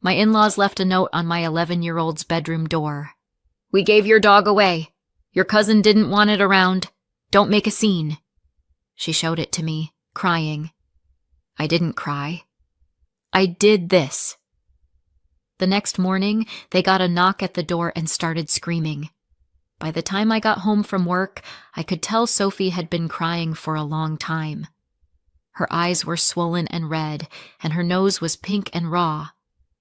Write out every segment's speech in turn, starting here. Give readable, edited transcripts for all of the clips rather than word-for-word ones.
My in-laws left a note on my 11-year-old's bedroom door. "We gave your dog away. Your cousin didn't want it around. Don't make a scene." She showed it to me, crying. I didn't cry. I did this. The next morning, they got a knock at the door and started screaming. By the time I got home from work, I could tell Sophie had been crying for a long time. Her eyes were swollen and red, and her nose was pink and raw.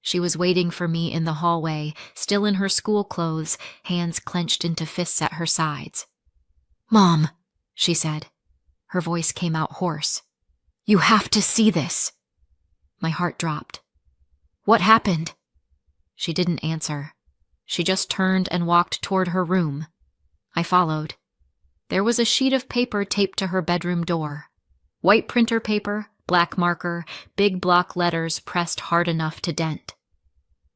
She was waiting for me in the hallway, still in her school clothes, hands clenched into fists at her sides. "Mom," she said. Her voice came out hoarse. "You have to see this." My heart dropped. "What happened?" She didn't answer. She just turned and walked toward her room. I followed. There was a sheet of paper taped to her bedroom door. White printer paper, black marker, big block letters pressed hard enough to dent.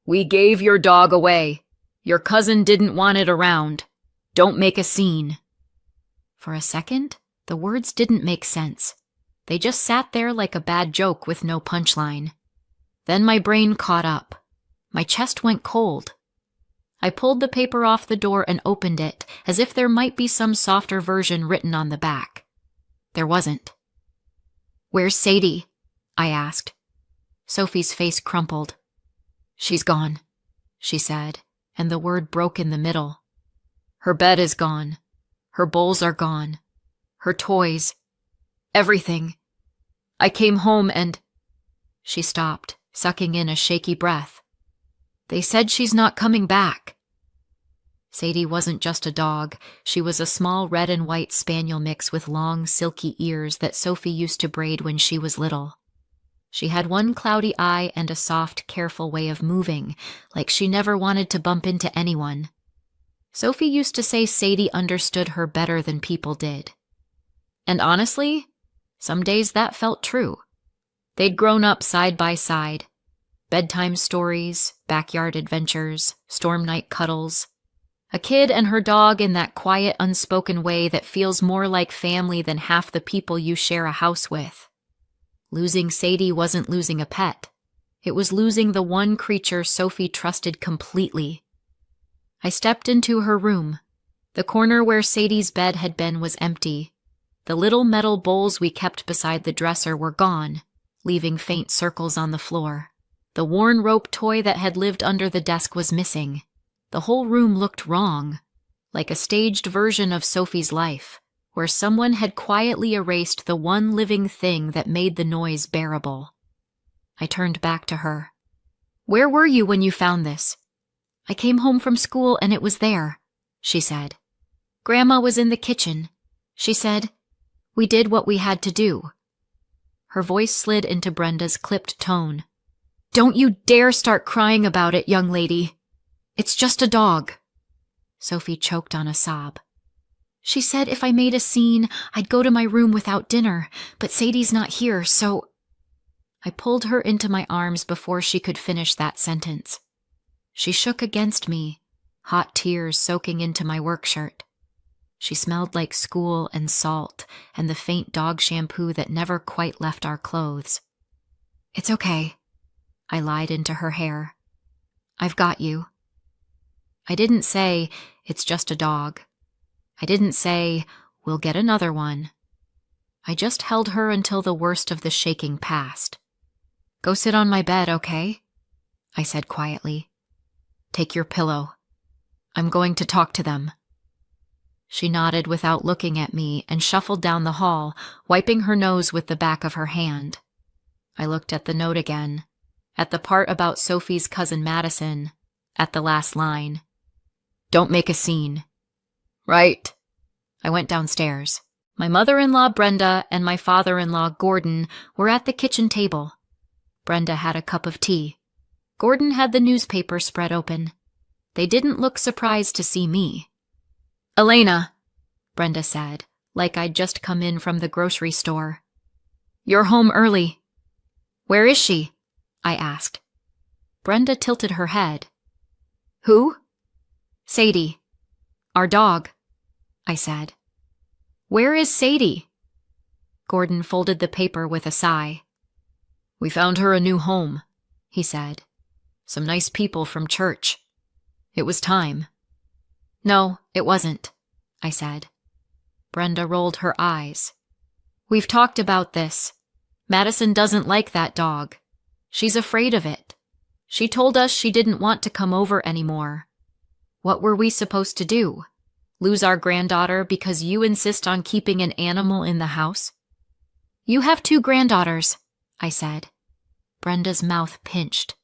"We gave your dog away. Your cousin didn't want it around. Don't make a scene." For a second, the words didn't make sense. They just sat there like a bad joke with no punchline. Then my brain caught up. My chest went cold. I pulled the paper off the door and opened it, as if there might be some softer version written on the back. There wasn't. "Where's Sadie?" I asked. Sophie's face crumpled. "She's gone," she said, and the word broke in the middle. "Her bed is gone. Her bowls are gone. Her toys. Everything. I came home and—" She stopped, sucking in a shaky breath. "They said she's not coming back." Sadie wasn't just a dog. She was a small red and white spaniel mix with long, silky ears that Sophie used to braid when she was little. She had one cloudy eye and a soft, careful way of moving, like she never wanted to bump into anyone. Sophie used to say Sadie understood her better than people did. And honestly, some days that felt true. They'd grown up side by side. Bedtime stories, backyard adventures, storm night cuddles. A kid and her dog in that quiet, unspoken way that feels more like family than half the people you share a house with. Losing Sadie wasn't losing a pet. It was losing the one creature Sophie trusted completely. I stepped into her room. The corner where Sadie's bed had been was empty. The little metal bowls we kept beside the dresser were gone, leaving faint circles on the floor. The worn rope toy that had lived under the desk was missing. The whole room looked wrong, like a staged version of Sophie's life, where someone had quietly erased the one living thing that made the noise bearable. I turned back to her. "Where were you when you found this?" "I came home from school and it was there," she said. "Grandma was in the kitchen. She said, 'We did what we had to do.'" Her voice slid into Brenda's clipped tone. "Don't you dare start crying about it, young lady. It's just a dog." Sophie choked on a sob. "She said if I made a scene, I'd go to my room without dinner, but Sadie's not here, so—" I pulled her into my arms before she could finish that sentence. She shook against me, hot tears soaking into my work shirt. She smelled like school and salt and the faint dog shampoo that never quite left our clothes. "It's okay," I lied into her hair. "I've got you." I didn't say, "It's just a dog." I didn't say, "We'll get another one." I just held her until the worst of the shaking passed. "Go sit on my bed, okay?" I said quietly. "Take your pillow. I'm going to talk to them." She nodded without looking at me and shuffled down the hall, wiping her nose with the back of her hand. I looked at the note again, at the part about Sophie's cousin Madison, at the last line. "Don't make a scene." "Right." I went downstairs. My mother-in-law Brenda and my father-in-law Gordon were at the kitchen table. Brenda had a cup of tea. Gordon had the newspaper spread open. They didn't look surprised to see me. "Elena," Brenda said, like I'd just come in from the grocery store. "You're home early." "Where is she?" I asked. Brenda tilted her head. "Who?" "Sadie. Our dog," I said. "Where is Sadie?" Gordon folded the paper with a sigh. "We found her a new home," he said. Some nice people from church. It was time. No, it wasn't, I said. Brenda rolled her eyes. We've talked about this. Madison doesn't like that dog. She's afraid of it. She told us she didn't want to come over anymore. What were we supposed to do? Lose our granddaughter because you insist on keeping an animal in the house? You have 2 granddaughters, I said. Brenda's mouth pinched.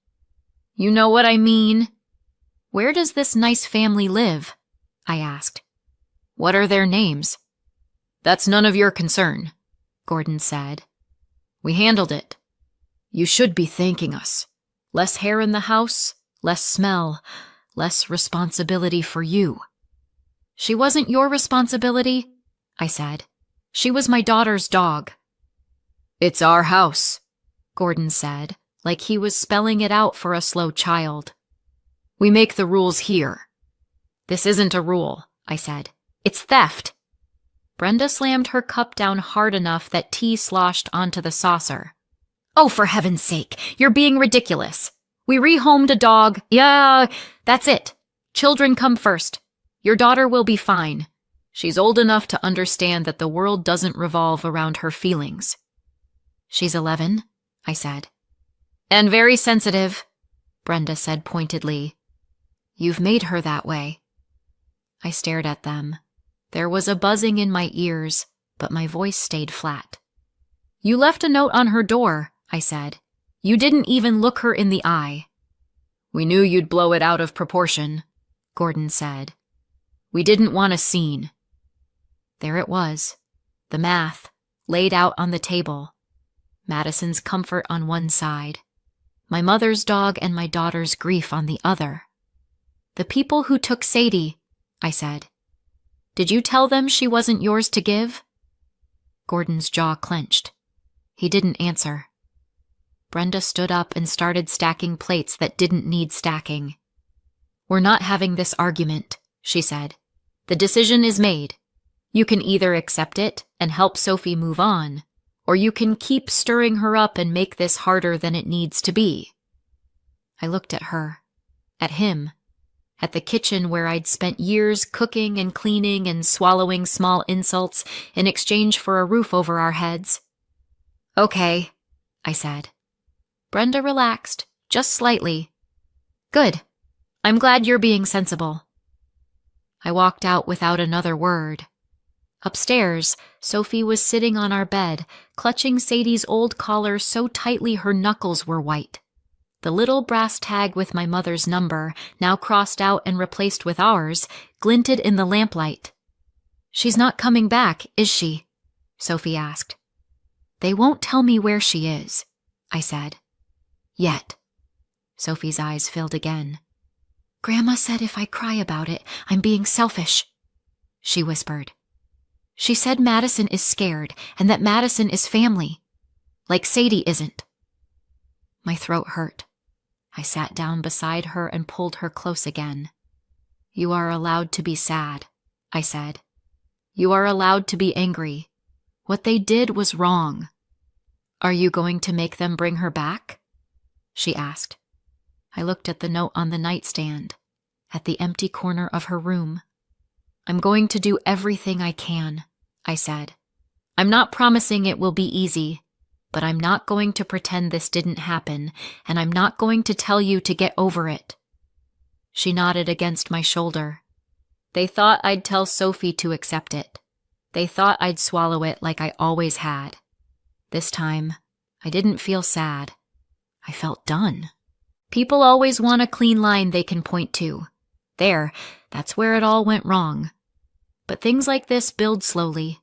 You know what I mean. Where does this nice family live? I asked. What are their names? That's none of your concern, Gordon said. We handled it. You should be thanking us. Less hair in the house, less smell, less responsibility for you. She wasn't your responsibility, I said. She was my daughter's dog. It's our house, Gordon said, like he was spelling it out for a slow child. We make the rules here. This isn't a rule, I said. It's theft. Brenda slammed her cup down hard enough that tea sloshed onto the saucer. Oh, for heaven's sake, you're being ridiculous. We rehomed a dog. Yeah, that's it. Children come first. Your daughter will be fine. She's old enough to understand that the world doesn't revolve around her feelings. She's 11, I said. And very sensitive, Brenda said pointedly. You've made her that way. I stared at them. There was a buzzing in my ears, but my voice stayed flat. You left a note on her door, I said. You didn't even look her in the eye. We knew you'd blow it out of proportion, Gordon said. We didn't want a scene. There it was, the math, laid out on the table. Madison's comfort on one side, my mother's dog and my daughter's grief on the other. The people who took Sadie, I said. Did you tell them she wasn't yours to give? Gordon's jaw clenched. He didn't answer. Brenda stood up and started stacking plates that didn't need stacking. We're not having this argument, she said. The decision is made. You can either accept it and help Sophie move on, or you can keep stirring her up and make this harder than it needs to be. I looked at her, at him, at the kitchen where I'd spent years cooking and cleaning and swallowing small insults in exchange for a roof over our heads. Okay, I said. Brenda relaxed, just slightly. Good. I'm glad you're being sensible. I walked out without another word. Upstairs, Sophie was sitting on our bed, clutching Sadie's old collar so tightly her knuckles were white. The little brass tag with my mother's number, now crossed out and replaced with ours, glinted in the lamplight. She's not coming back, is she? Sophie asked. They won't tell me where she is, I said. Yet. Sophie's eyes filled again. Grandma said if I cry about it, I'm being selfish, she whispered. She said Madison is scared and that Madison is family, like Sadie isn't. My throat hurt. I sat down beside her and pulled her close again. You are allowed to be sad, I said. You are allowed to be angry. What they did was wrong. Are you going to make them bring her back? She asked. I looked at the note on the nightstand, at the empty corner of her room. I'm going to do everything I can, I said. I'm not promising it will be easy, but I'm not going to pretend this didn't happen, and I'm not going to tell you to get over it. She nodded against my shoulder. They thought I'd tell Sophie to accept it. They thought I'd swallow it like I always had. This time, I didn't feel sad. I felt done. People always want a clean line they can point to. That's where it all went wrong. But things like this build slowly.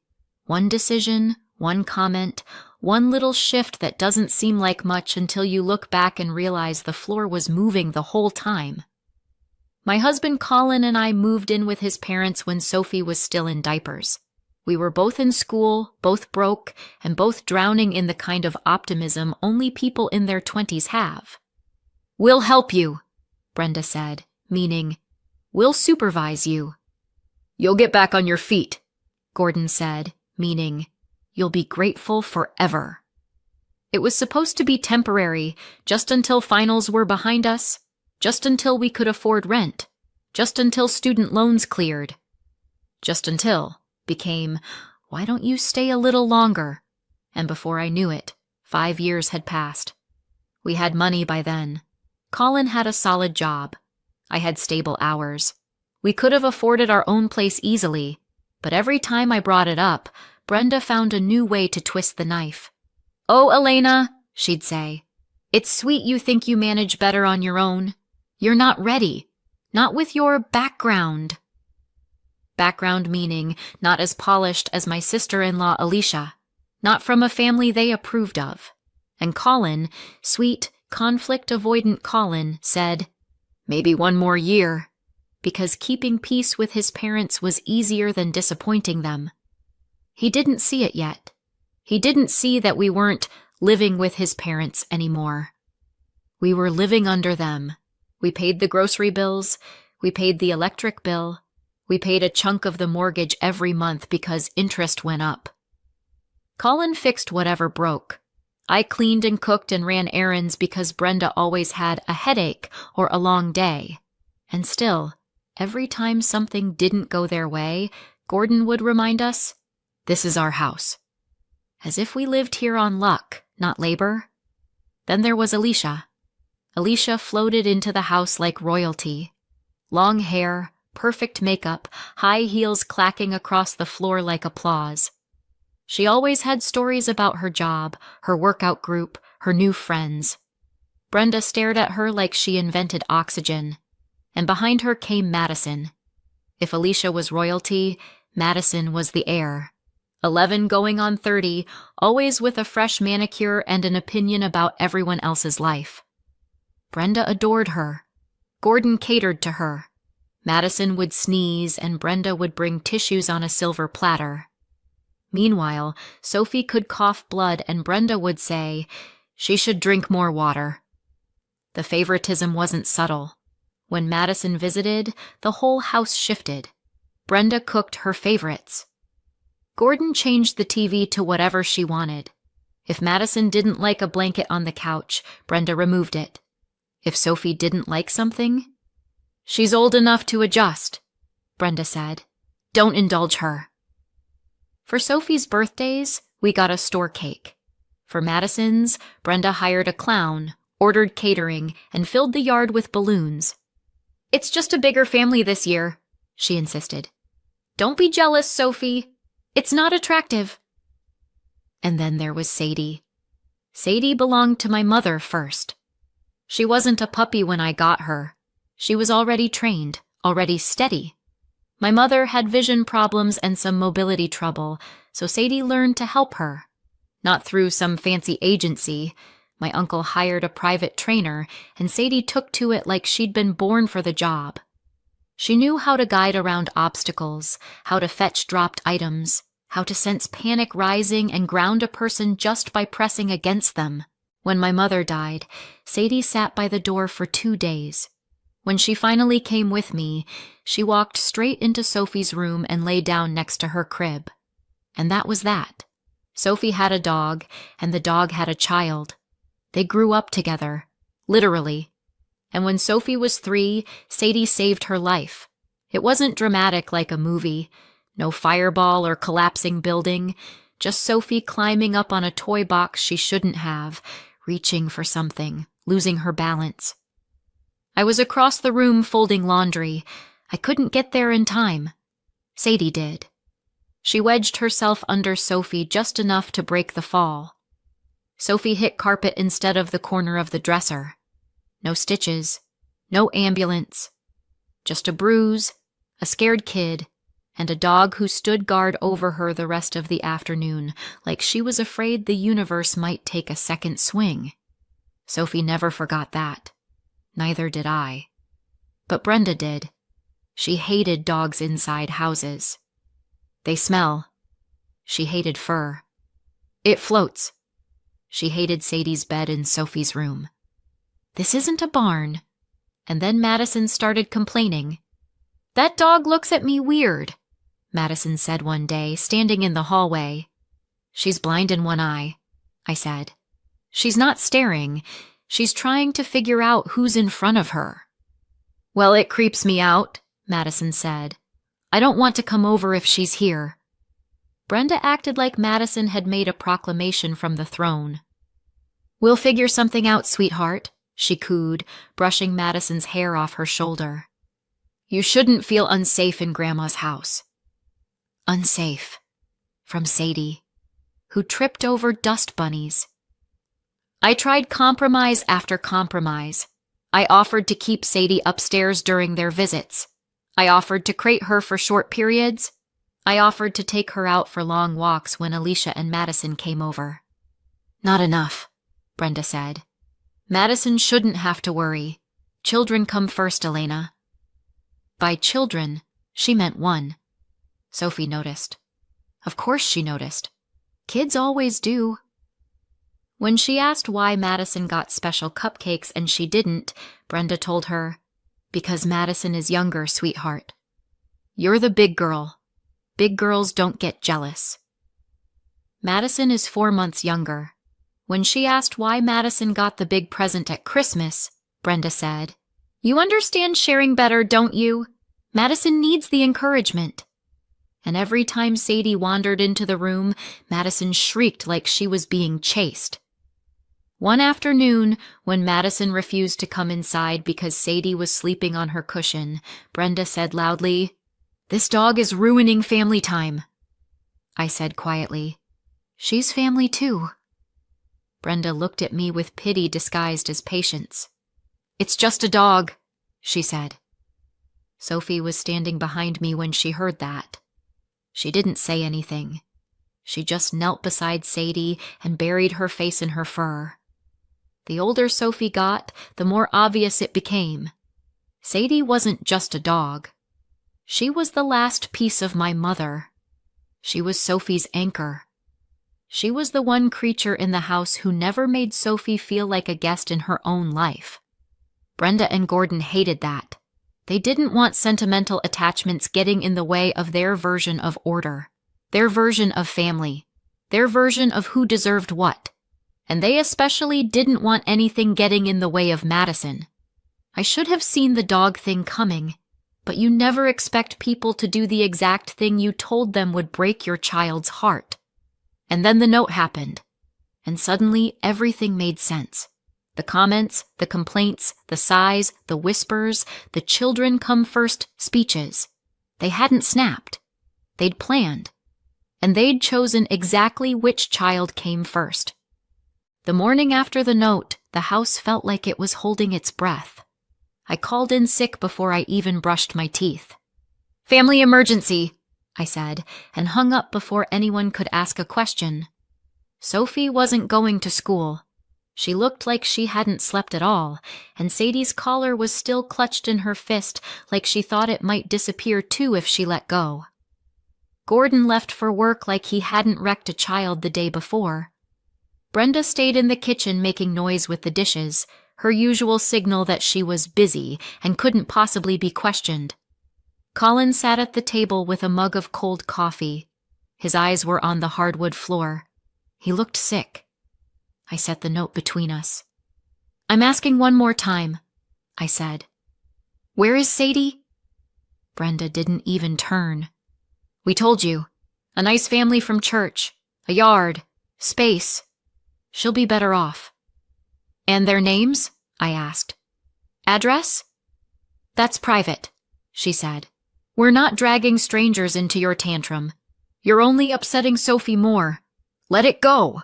One decision, one comment, one little shift that doesn't seem like much until you look back and realize the floor was moving the whole time. My husband Colin and I moved in with his parents when Sophie was still in diapers. We were both in school, both broke, and both drowning in the kind of optimism only people in their 20s have. We'll help you, Brenda said, meaning, we'll supervise you. You'll get back on your feet, Gordon said, meaning, you'll be grateful forever. It was supposed to be temporary, just until finals were behind us, Just until we could afford rent. Just until student loans cleared. Just until became, why don't you stay a little longer? And before I knew it, 5 years had passed. We had money by then. Colin had a solid job. I had stable hours. We could have afforded our own place easily, but every time I brought it up, Brenda found a new way to twist the knife. "Oh, Elena," she'd say, "it's sweet you think you manage better on your own. You're not ready. Not with your background." Background meaning not as polished as my sister-in-law Alicia, not from a family they approved of. And Colin, sweet, conflict-avoidant Colin, said, "Maybe 1 more year," because keeping peace with his parents was easier than disappointing them. He didn't see it yet. He didn't see that we weren't living with his parents anymore. We were living under them. We paid the grocery bills. We paid the electric bill. We paid a chunk of the mortgage every month because interest went up. Colin fixed whatever broke. I cleaned and cooked and ran errands because Brenda always had a headache or a long day. And still, every time something didn't go their way, Gordon would remind us, "This is our house." As if we lived here on luck, not labor. Then there was Alicia. Alicia floated into the house like royalty. Long hair, perfect makeup, high heels clacking across the floor like applause. She always had stories about her job, her workout group, her new friends. Brenda stared at her like she invented oxygen. And behind her came Madison. If Alicia was royalty, Madison was the heir. 11 going on 30, always with a fresh manicure and an opinion about everyone else's life. Brenda adored her. Gordon catered to her. Madison would sneeze and Brenda would bring tissues on a silver platter. Meanwhile, Sophie could cough blood and Brenda would say, "She should drink more water." The favoritism wasn't subtle. When Madison visited, the whole house shifted. Brenda cooked her favorites. Gordon changed the TV to whatever she wanted. If Madison didn't like a blanket on the couch, Brenda removed it. If Sophie didn't like something, "She's old enough to adjust," Brenda said. "Don't indulge her." For Sophie's birthdays, we got a store cake. For Madison's, Brenda hired a clown, ordered catering, and filled the yard with balloons. "It's just a bigger family this year," she insisted. "Don't be jealous, Sophie. It's not attractive." And then there was Sadie. Sadie belonged to my mother first. She wasn't a puppy when I got her. She was already trained, already steady. My mother had vision problems and some mobility trouble, so Sadie learned to help her. Not through some fancy agency. My uncle hired a private trainer, and Sadie took to it like she'd been born for the job. She knew how to guide around obstacles, how to fetch dropped items, how to sense panic rising and ground a person just by pressing against them. When my mother died, Sadie sat by the door for 2 days. When she finally came with me, she walked straight into Sophie's room and lay down next to her crib. And that was that. Sophie had a dog, and the dog had a child. They grew up together, literally. And when Sophie was 3, Sadie saved her life. It wasn't dramatic like a movie. No fireball or collapsing building. Just Sophie climbing up on a toy box she shouldn't have, reaching for something, losing her balance. I was across the room folding laundry. I couldn't get there in time. Sadie did. She wedged herself under Sophie just enough to break the fall. Sophie hit carpet instead of the corner of the dresser. No stitches, no ambulance. Just a bruise, a scared kid, and a dog who stood guard over her the rest of the afternoon, like she was afraid the universe might take a second swing. Sophie never forgot that. Neither did I. But Brenda did. She hated dogs inside houses. They smell. She hated fur. It floats. She hated Sadie's bed in Sophie's room. "This isn't a barn." And then Madison started complaining. "That dog looks at me weird," Madison said one day, standing in the hallway. "She's blind in one eye," I said. "She's not staring. She's trying to figure out who's in front of her." Well, it creeps me out, Madison said. I don't want to come over if she's here. Brenda acted like Madison had made a proclamation from the throne. We'll figure something out, sweetheart, she cooed, brushing Madison's hair off her shoulder. You shouldn't feel unsafe in Grandma's house. Unsafe. From Sadie, who tripped over dust bunnies. I tried compromise after compromise. I offered to keep Sadie upstairs during their visits. I offered to crate her for short periods. I offered to take her out for long walks when Alicia and Madison came over. Not enough, Brenda said. Madison shouldn't have to worry. Children come first, Elena. By children, she meant one. Sophie noticed. Of course she noticed. Kids always do. When she asked why Madison got special cupcakes and she didn't, Brenda told her, because Madison is younger, sweetheart. You're the big girl. Big girls don't get jealous. Madison is 4 months younger. When she asked why Madison got the big present at Christmas, Brenda said, You understand sharing better, don't you? Madison needs the encouragement. And every time Sadie wandered into the room, Madison shrieked like she was being chased. One afternoon, when Madison refused to come inside because Sadie was sleeping on her cushion, Brenda said loudly, This dog is ruining family time. I said quietly, She's family too. Brenda looked at me with pity disguised as patience. It's just a dog, she said. Sophie was standing behind me when she heard that. She didn't say anything. She just knelt beside Sadie and buried her face in her fur. The older Sophie got, the more obvious it became. Sadie wasn't just a dog. She was the last piece of my mother. She was Sophie's anchor. She was the one creature in the house who never made Sophie feel like a guest in her own life. Brenda and Gordon hated that. They didn't want sentimental attachments getting in the way of their version of order, their version of family, their version of who deserved what. And they especially didn't want anything getting in the way of Madison. I should have seen the dog thing coming, but you never expect people to do the exact thing you told them would break your child's heart. And then the note happened, and suddenly everything made sense. The comments, the complaints, the sighs, the whispers, the children come first speeches. They hadn't snapped. They'd planned. And they'd chosen exactly which child came first. The morning after the note, the house felt like it was holding its breath. I called in sick before I even brushed my teeth. Family emergency, I said, and hung up before anyone could ask a question. Sophie wasn't going to school. She looked like she hadn't slept at all, and Sadie's collar was still clutched in her fist like she thought it might disappear too if she let go. Gordon left for work like he hadn't wrecked a child the day before. Brenda stayed in the kitchen making noise with the dishes, her usual signal that she was busy and couldn't possibly be questioned. Colin sat at the table with a mug of cold coffee. His eyes were on the hardwood floor. He looked sick. I set the note between us. I'm asking one more time, I said. Where is Sadie? Brenda didn't even turn. We told you. A nice family from church. A yard. Space. She'll be better off. And their names? I asked. Address? That's private, she said. We're not dragging strangers into your tantrum. You're only upsetting Sophie more. Let it go.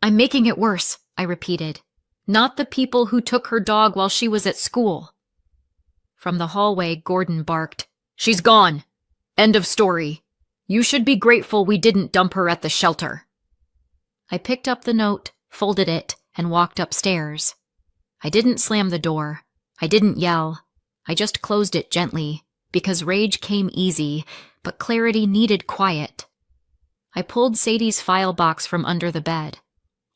I'm making it worse, I repeated. Not the people who took her dog while she was at school. From the hallway, Gordon barked. She's gone. End of story. You should be grateful we didn't dump her at the shelter. I picked up the note, folded it, and walked upstairs. I didn't slam the door. I didn't yell. I just closed it gently, because rage came easy, but clarity needed quiet. I pulled Sadie's file box from under the bed.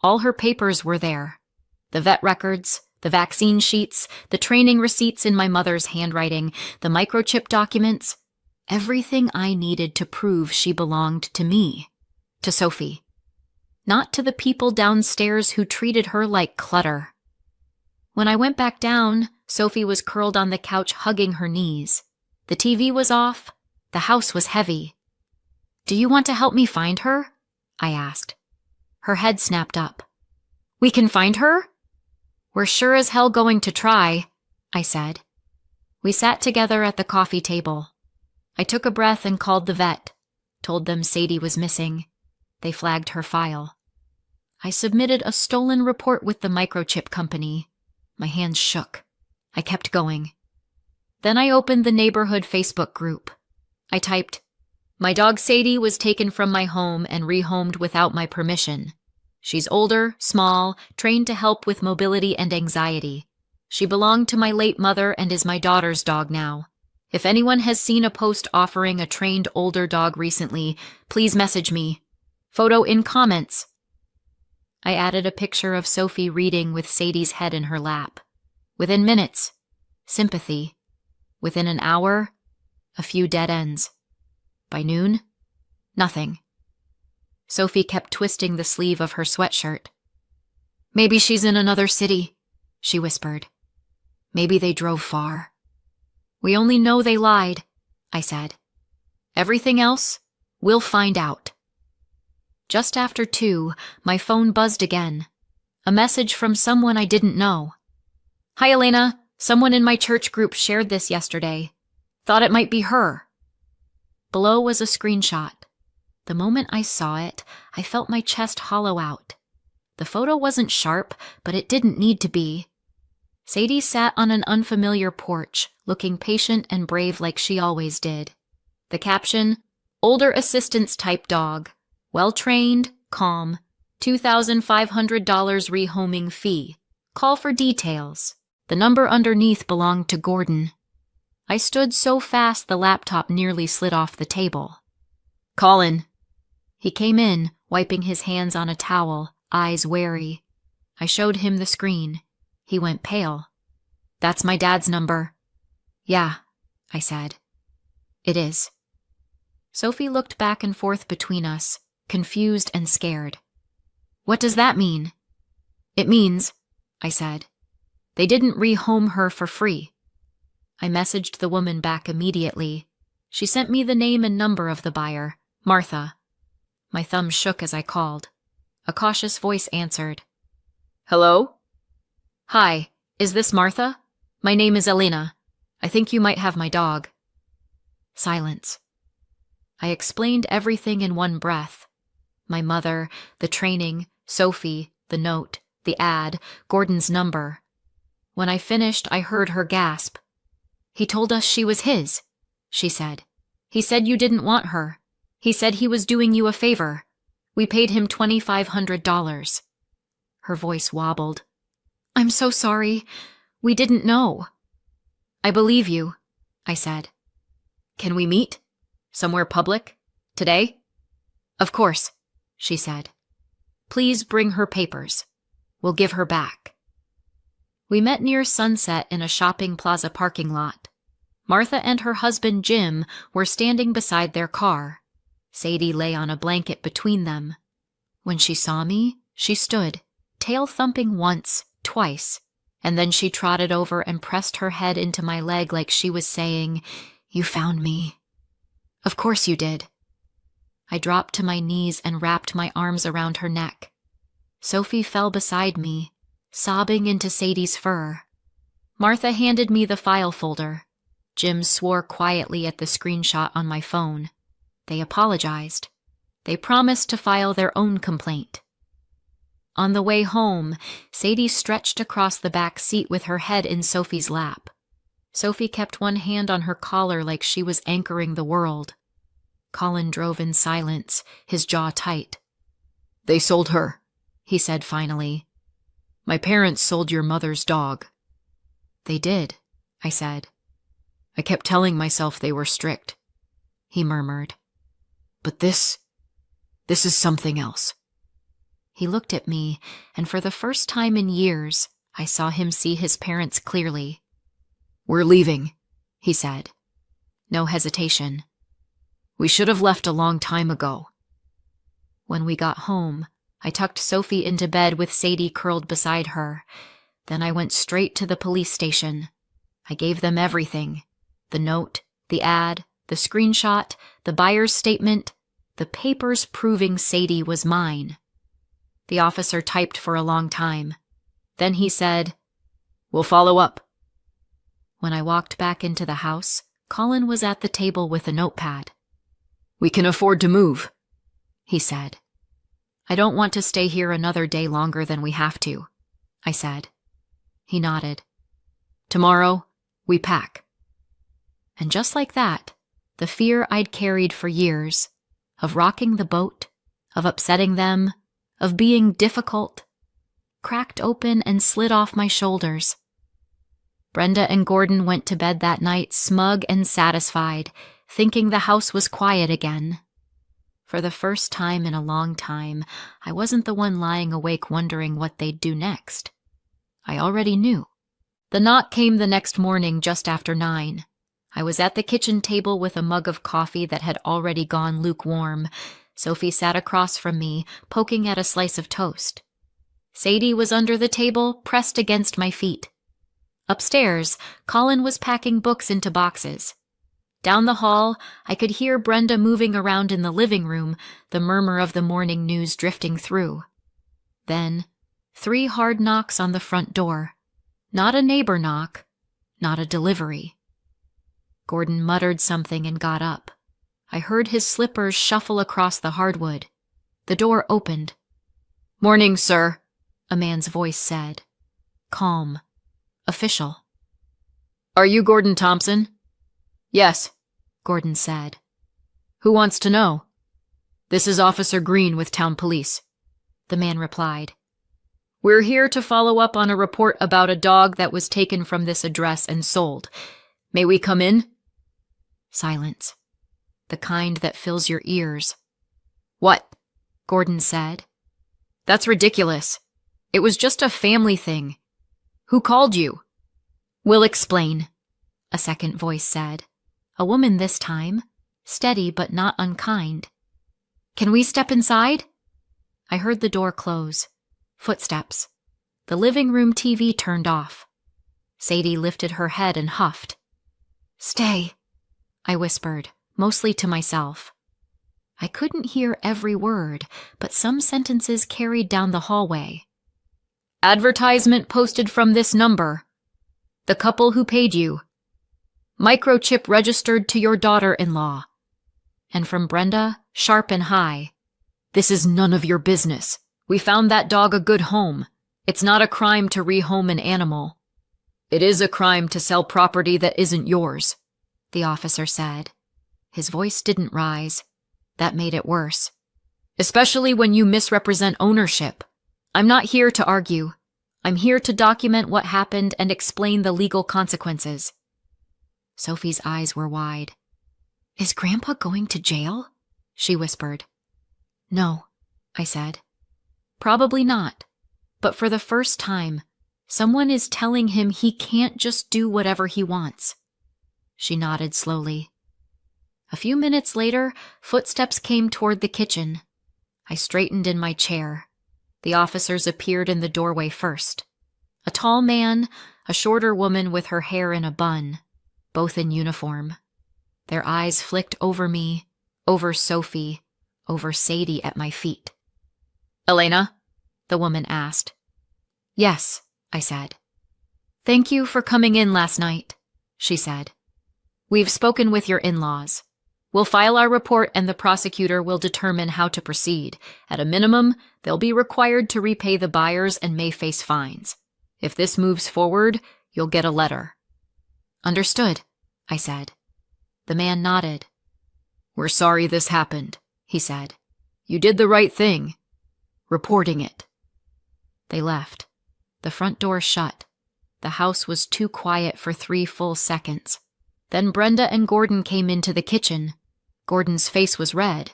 All her papers were there. The vet records, the vaccine sheets, the training receipts in my mother's handwriting, the microchip documents, everything I needed to prove she belonged to me, to Sophie. Not to the people downstairs who treated her like clutter. When I went back down, Sophie was curled on the couch hugging her knees. The TV was off. The house was heavy. "Do you want to help me find her?" I asked. Her head snapped up. "We can find her?" "We're sure as hell going to try," I said. We sat together at the coffee table. I took a breath and called the vet, told them Sadie was missing. They flagged her file. I submitted a stolen report with the microchip company. My hands shook. I kept going. Then I opened the neighborhood Facebook group. I typed, "My dog Sadie was taken from my home and rehomed without my permission. She's older, small, trained to help with mobility and anxiety. She belonged to my late mother and is my daughter's dog now. If anyone has seen a post offering a trained older dog recently, please message me. Photo in comments." I added a picture of Sophie reading with Sadie's head in her lap. Within minutes, sympathy. Within an hour, a few dead ends. By noon, nothing. Sophie kept twisting the sleeve of her sweatshirt. "Maybe she's in another city," she whispered. "Maybe they drove far." "We only know they lied," I said. "Everything else, we'll find out." Just after 2, my phone buzzed again. A message from someone I didn't know. "Hi, Elena. Someone in my church group shared this yesterday. Thought it might be her." Below was a screenshot. The moment I saw it, I felt my chest hollow out. The photo wasn't sharp, but it didn't need to be. Sadie sat on an unfamiliar porch, looking patient and brave like she always did. The caption, "Older assistance type dog. Well-trained, calm. $2,500 rehoming fee. Call for details." The number underneath belonged to Gordon. I stood so fast the laptop nearly slid off the table. "Colin." He came in, wiping his hands on a towel, eyes wary. I showed him the screen. He went pale. "That's my dad's number." "Yeah," I said. "It is." Sophie looked back and forth between us, confused and scared. "What does that mean?" "It means," I said, "they didn't rehome her for free." I messaged the woman back immediately. She sent me the name and number of the buyer, Martha. My thumb shook as I called. A cautious voice answered. "Hello?" "Hi, is this Martha? My name is Elena. I think you might have my dog." Silence. I explained everything in one breath. My mother, the training, Sophie, the note, the ad, Gordon's number. When I finished, I heard her gasp. "He told us she was his," she said. "He said you didn't want her. He said he was doing you a favor. We paid him $2,500. Her voice wobbled. "I'm so sorry. We didn't know." "I believe you," I said. "Can we meet? Somewhere public? Today?" "Of course," she said. "Please bring her papers. We'll give her back." We met near sunset in a shopping plaza parking lot. Martha and her husband Jim were standing beside their car. Sadie lay on a blanket between them. When she saw me, she stood, tail thumping once, twice, and then she trotted over and pressed her head into my leg like she was saying, "You found me." "Of course you did." I dropped to my knees and wrapped my arms around her neck. Sophie fell beside me, sobbing into Sadie's fur. Martha handed me the file folder. Jim swore quietly at the screenshot on my phone. They apologized. They promised to file their own complaint. On the way home, Sadie stretched across the back seat with her head in Sophie's lap. Sophie kept one hand on her collar like she was anchoring the world. Colin drove in silence, his jaw tight. "They sold her," he said finally. "My parents sold your mother's dog." "They did," I said. "I kept telling myself they were strict," he murmured. "But this is something else." He looked at me, and for the first time in years, I saw him see his parents clearly. "We're leaving," he said. No hesitation. "We should have left a long time ago." When we got home, I tucked Sophie into bed with Sadie curled beside her. Then I went straight to the police station. I gave them everything. The note, the ad, the screenshot, the buyer's statement, the papers proving Sadie was mine. The officer typed for a long time. Then he said, "We'll follow up." When I walked back into the house, Colin was at the table with a notepad. "We can afford to move," he said. "I don't want to stay here another day longer than we have to," I said. He nodded. "Tomorrow, we pack." And just like that, the fear I'd carried for years, of rocking the boat, of upsetting them, of being difficult, cracked open and slid off my shoulders. Brenda and Gordon went to bed that night smug and satisfied, thinking the house was quiet again. For the first time in a long time, I wasn't the one lying awake wondering what they'd do next. I already knew. The knock came the next morning just after 9. I was at the kitchen table with a mug of coffee that had already gone lukewarm. Sophie sat across from me, poking at a slice of toast. Sadie was under the table, pressed against my feet. Upstairs, Colin was packing books into boxes. Down the hall, I could hear Brenda moving around in the living room, the murmur of the morning news drifting through. Then, 3 hard knocks on the front door. Not a neighbor knock, not a delivery. Gordon muttered something and got up. I heard his slippers shuffle across the hardwood. The door opened. "Morning, sir," a man's voice said. Calm. Official. "Are you Gordon Thompson?" "Yes," Gordon said. "Who wants to know?" "This is Officer Green with Town Police," the man replied. "We're here to follow up on a report about a dog that was taken from this address and sold. May we come in?" Silence. The kind that fills your ears. "What?" Gordon said. "That's ridiculous. It was just a family thing. Who called you?" "We'll explain," a second voice said. A woman this time, steady but not unkind. "Can we step inside?" I heard the door close. Footsteps. The living room TV turned off. Sadie lifted her head and huffed. "Stay," I whispered, mostly to myself. I couldn't hear every word, but some sentences carried down the hallway. "Advertisement posted from this number. The couple who paid you. Microchip registered to your daughter-in-law." And from Brenda, sharp and high. "This is none of your business. We found that dog a good home. It's not a crime to rehome an animal." "It is a crime to sell property that isn't yours," the officer said. His voice didn't rise. That made it worse. "Especially when you misrepresent ownership. I'm not here to argue. I'm here to document what happened and explain the legal consequences." Sophie's eyes were wide. "Is Grandpa going to jail?" she whispered. "No," I said. "Probably not. But for the first time, someone is telling him he can't just do whatever he wants." She nodded slowly. A few minutes later, footsteps came toward the kitchen. I straightened in my chair. The officers appeared in the doorway first. A tall man, a shorter woman with her hair in a bun, both in uniform. Their eyes flicked over me, over Sophie, over Sadie at my feet. "Elena?" the woman asked. "Yes," I said. "Thank you for coming in last night," she said. "We've spoken with your in-laws. We'll file our report and the prosecutor will determine how to proceed. At a minimum, they'll be required to repay the buyers and may face fines. If this moves forward, you'll get a letter." "Understood," I said. The man nodded. "We're sorry this happened," he said. "You did the right thing. Reporting it." They left. The front door shut. The house was too quiet for 3 full seconds. Then Brenda and Gordon came into the kitchen. Gordon's face was red.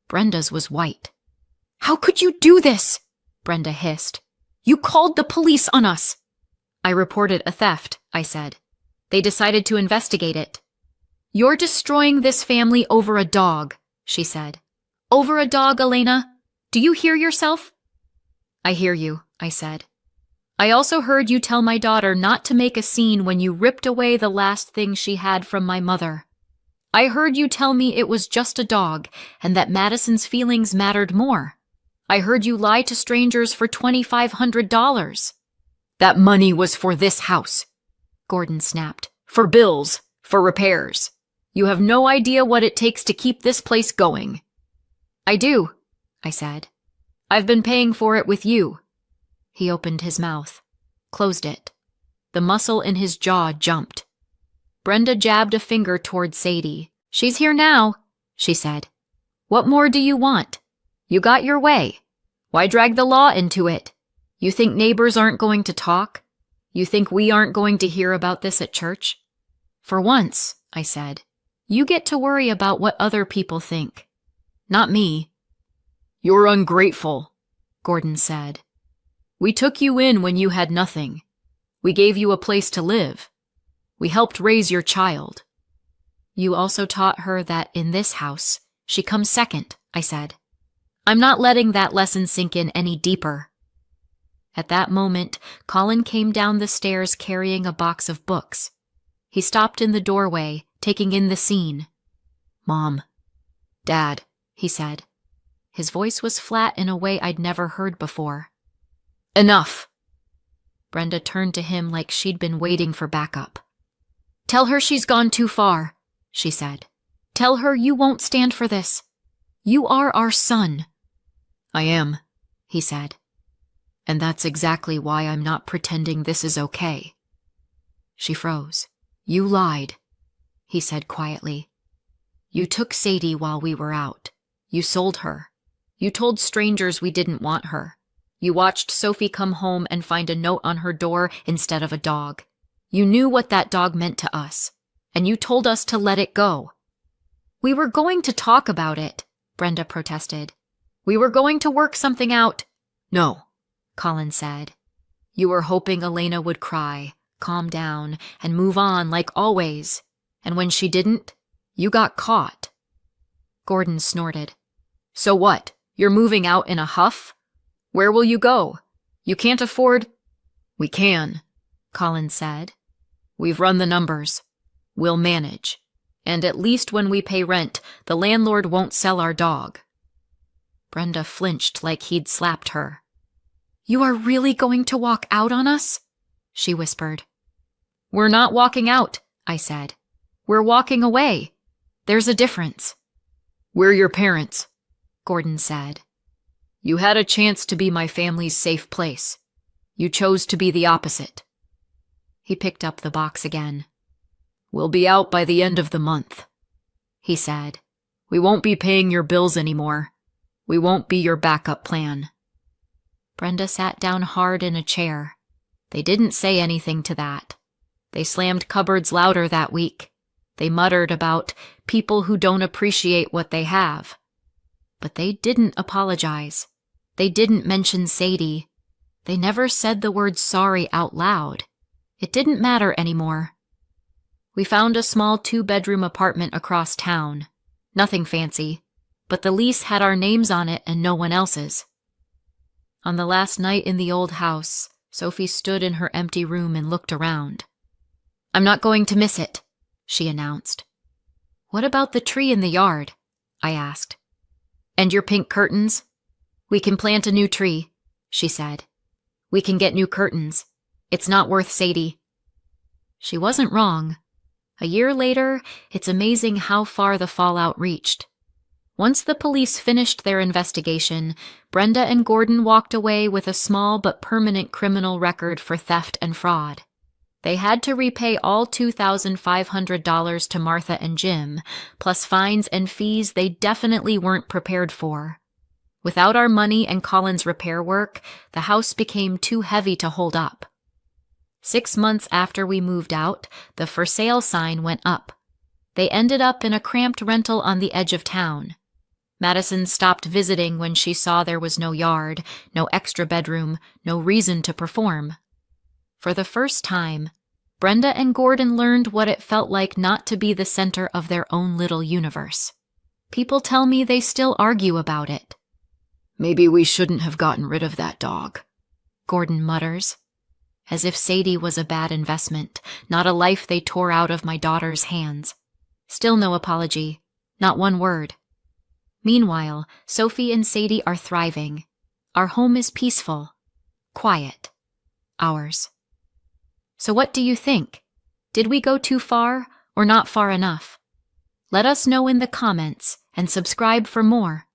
Brenda's was white. "How could you do this?" Brenda hissed. "You called the police on us." "I reported a theft," I said. "They decided to investigate it." "You're destroying this family over a dog," she said. "Over a dog, Elena? Do you hear yourself?" "I hear you," I said. I also heard you tell my daughter not to make a scene when you ripped away the last thing she had from my mother. I heard you tell me it was just a dog and that Madison's feelings mattered more. I heard you lie to strangers for $2,500. That money was for this house, Gordon snapped. For bills, for repairs. You have no idea what it takes to keep this place going. I do, I said. I've been paying for it with you. He opened his mouth, closed it. The muscle in his jaw jumped. Brenda jabbed a finger toward Sadie. She's here now, she said. What more do you want? You got your way. Why drag the law into it? You think neighbors aren't going to talk? You think we aren't going to hear about this at church? For once, I said, you get to worry about what other people think. Not me. You're ungrateful, Gordon said. We took you in when you had nothing. We gave you a place to live. We helped raise your child. You also taught her that in this house, she comes second, I said. I'm not letting that lesson sink in any deeper. At that moment, Colin came down the stairs carrying a box of books. He stopped in the doorway, taking in the scene. Mom. Dad, he said. His voice was flat in a way I'd never heard before. Enough. Brenda turned to him like she'd been waiting for backup. Tell her she's gone too far, she said. Tell her you won't stand for this. You are our son. I am, he said. And that's exactly why I'm not pretending this is okay. She froze. You lied, he said quietly. You took Sadie while we were out. You sold her. You told strangers we didn't want her. You watched Sophie come home and find a note on her door instead of a dog. You knew what that dog meant to us, and you told us to let it go. We were going to talk about it, Brenda protested. We were going to work something out. No, Colin said. You were hoping Elena would cry, calm down, and move on like always. And when she didn't, you got caught. Gordon snorted. So what? You're moving out in a huff? Where will you go? You can't afford... We can, Colin said. We've run the numbers. We'll manage. And at least when we pay rent, the landlord won't sell our dog. Brenda flinched like he'd slapped her. You are really going to walk out on us? She whispered. We're not walking out, I said. We're walking away. There's a difference. We're your parents, Gordon said. You had a chance to be my family's safe place. You chose to be the opposite. He picked up the box again. We'll be out by the end of the month, he said. We won't be paying your bills anymore. We won't be your backup plan. Brenda sat down hard in a chair. They didn't say anything to that. They slammed cupboards louder that week. They muttered about people who don't appreciate what they have. But they didn't apologize. They didn't mention Sadie. They never said the word sorry out loud. It didn't matter anymore. We found a small 2-bedroom apartment across town. Nothing fancy, but the lease had our names on it and no one else's. On the last night in the old house, Sophie stood in her empty room and looked around. I'm not going to miss it, she announced. What about the tree in the yard? I asked. And your pink curtains? We can plant a new tree, she said. We can get new curtains. It's not worth Sadie. She wasn't wrong. A year later, it's amazing how far the fallout reached. Once the police finished their investigation, Brenda and Gordon walked away with a small but permanent criminal record for theft and fraud. They had to repay all $2,500 to Martha and Jim, plus fines and fees they definitely weren't prepared for. Without our money and Colin's repair work, the house became too heavy to hold up. 6 months after we moved out, the for sale sign went up. They ended up in a cramped rental on the edge of town. Madison stopped visiting when she saw there was no yard, no extra bedroom, no reason to perform. For the first time, Brenda and Gordon learned what it felt like not to be the center of their own little universe. People tell me they still argue about it. Maybe we shouldn't have gotten rid of that dog, Gordon mutters. as if Sadie was a bad investment, not a life they tore out of my daughter's hands. Still no apology, not one word. Meanwhile, Sophie and Sadie are thriving. Our home is peaceful, quiet. Ours. So what do you think? Did we go too far or not far enough? Let us know in the comments and subscribe for more.